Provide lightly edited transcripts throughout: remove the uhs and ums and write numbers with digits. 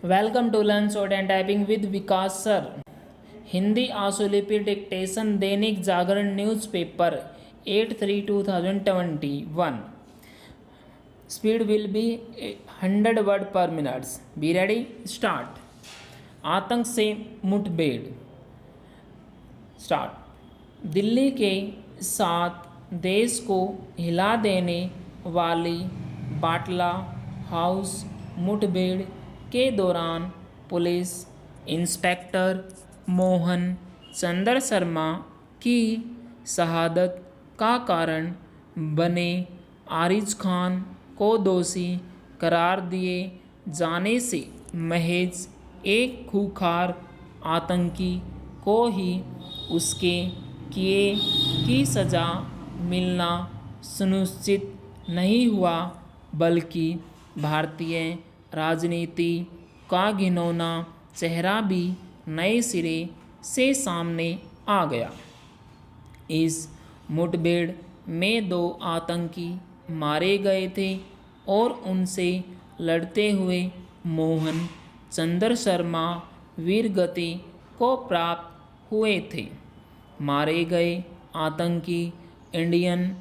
Welcome to learn short and typing with Vikas sir. Hindi आशुलिपि dictation Dainik Jagran newspaper 8/3/2021। Speed will be 100 word per minutes. Be ready, start. आतंक से मुठभेड़ start. Delhi के साथ देश को हिला देने वाली बाटला हाउस मुठभेड़ के दौरान पुलिस इंस्पेक्टर मोहन चंद्र शर्मा की शहादत का कारण बने आरिज खान को दोषी करार दिए जाने से महज एक खूंखार आतंकी को ही उसके किए की सज़ा मिलना सुनिश्चित नहीं हुआ, बल्कि भारतीय राजनीति का घिनौना चेहरा भी नए सिरे से सामने आ गया। इस मुठभेड़ में 2 आतंकी मारे गए थे और उनसे लड़ते हुए मोहन चंद्र शर्मा वीरगति को प्राप्त हुए थे। मारे गए आतंकी इंडियन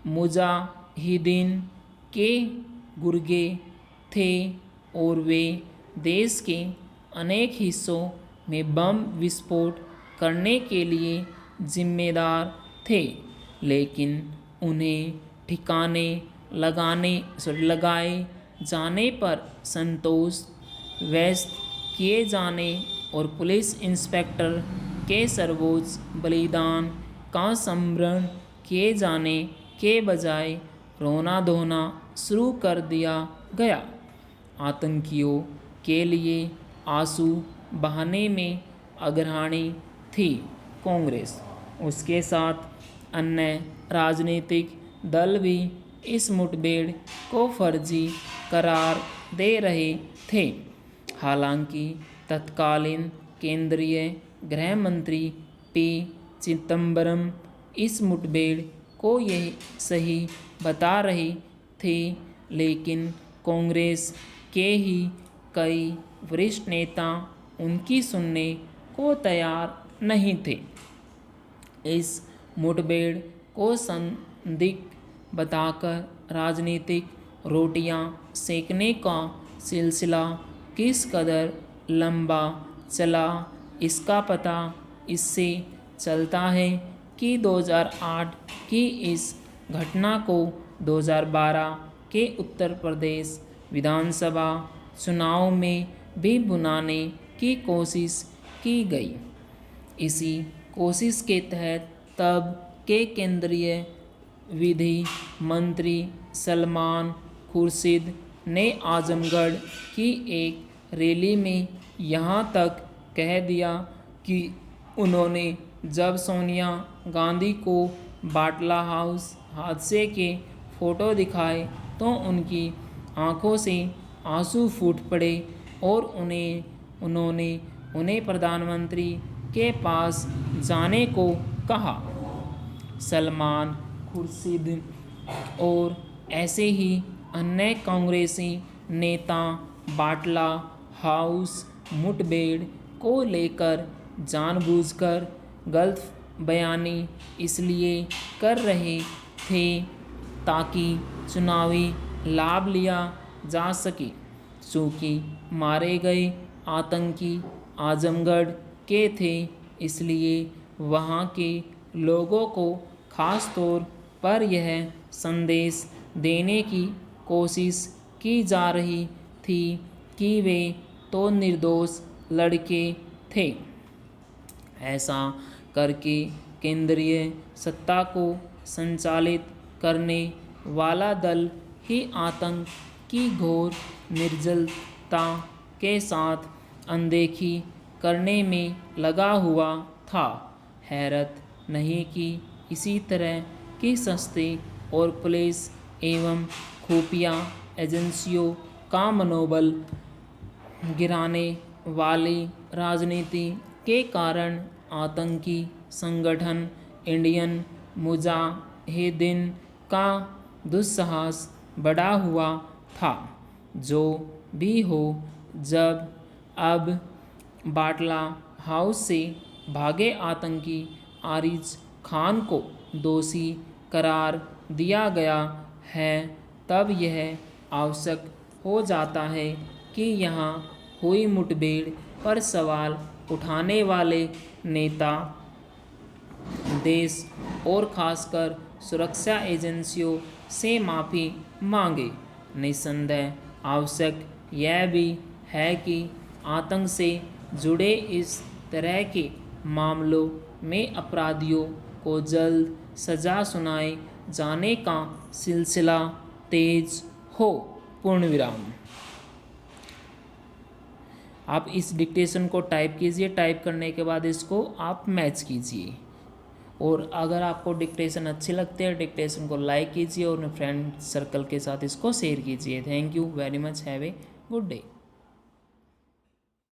मुजाहिदीन के गुर्गे थे और वे देश के अनेक हिस्सों में बम विस्फोट करने के लिए जिम्मेदार थे, लेकिन उन्हें ठिकाने लगाए जाने पर संतोष व्यक्त किए जाने और पुलिस इंस्पेक्टर के सर्वोच्च बलिदान का स्मरण किए जाने के बजाय रोना धोना शुरू कर दिया गया। आतंकियों के लिए आंसू बहाने में अग्रणी थी कांग्रेस। उसके साथ अन्य राजनीतिक दल भी इस मुठभेड़ को फर्जी करार दे रहे थे। हालांकि तत्कालीन केंद्रीय गृह मंत्री पी चिदंबरम इस मुठभेड़ को यह सही बता रहे थे, लेकिन कांग्रेस के ही कई वरिष्ठ नेता उनकी सुनने को तैयार नहीं थे। इस मुठभेड़ को संदिग्ध बताकर राजनीतिक रोटियां सेकने का सिलसिला किस कदर लंबा चला, इसका पता इससे चलता है कि 2008 की इस घटना को 2012 के उत्तर प्रदेश विधानसभा चुनाव में भी भुनाने की कोशिश की गई। इसी कोशिश के तहत तब के केंद्रीय विधि मंत्री सलमान खुर्शीद ने आजमगढ़ की एक रैली में यहाँ तक कह दिया कि उन्होंने जब सोनिया गांधी को बाटला हाउस हादसे के फ़ोटो दिखाए तो उनकी आंखों से आंसू फूट पड़े और उन्हें प्रधानमंत्री के पास जाने को कहा। सलमान खुर्शीद और ऐसे ही अन्य कांग्रेसी नेता बाटला हाउस मुठभेड़ को लेकर जानबूझकर गलत बयानी इसलिए कर रहे थे ताकि चुनावी लाभ लिया जा सके। चूँकि मारे गए आतंकी आजमगढ़ के थे, इसलिए वहाँ के लोगों को खास तौर पर यह संदेश देने की कोशिश की जा रही थी कि वे तो निर्दोष लड़के थे। ऐसा करके केंद्रीय सत्ता को संचालित करने वाला दल ही आतंक की घोर निर्जलता के साथ अनदेखी करने में लगा हुआ था। हैरत नहीं कि इसी तरह की सस्ते और पुलिस एवं खुफिया एजेंसियों का मनोबल गिराने वाली राजनीति के कारण आतंकी संगठन इंडियन मुजाहिदीन का दुस्साहस बढ़ा हुआ था। जो भी हो, जब अब बाटला हाउस से भागे आतंकी आरिज खान को दोषी करार दिया गया है, तब यह आवश्यक हो जाता है कि यहाँ हुई मुठभेड़ पर सवाल उठाने वाले नेता, देश और खासकर सुरक्षा एजेंसियों से माफ़ी मांगे। निस्संदेह आवश्यक यह भी है कि आतंक से जुड़े इस तरह के मामलों में अपराधियों को जल्द सज़ा सुनाए जाने का सिलसिला तेज हो। पूर्ण विराम। आप इस डिक्टेशन को टाइप कीजिए, टाइप करने के बाद इसको आप मैच कीजिए। और अगर आपको डिक्टेशन अच्छी लगती है, डिक्टेशन को लाइक कीजिए और अपने फ्रेंड सर्कल के साथ इसको शेयर कीजिए। Thank you very much, have a good day.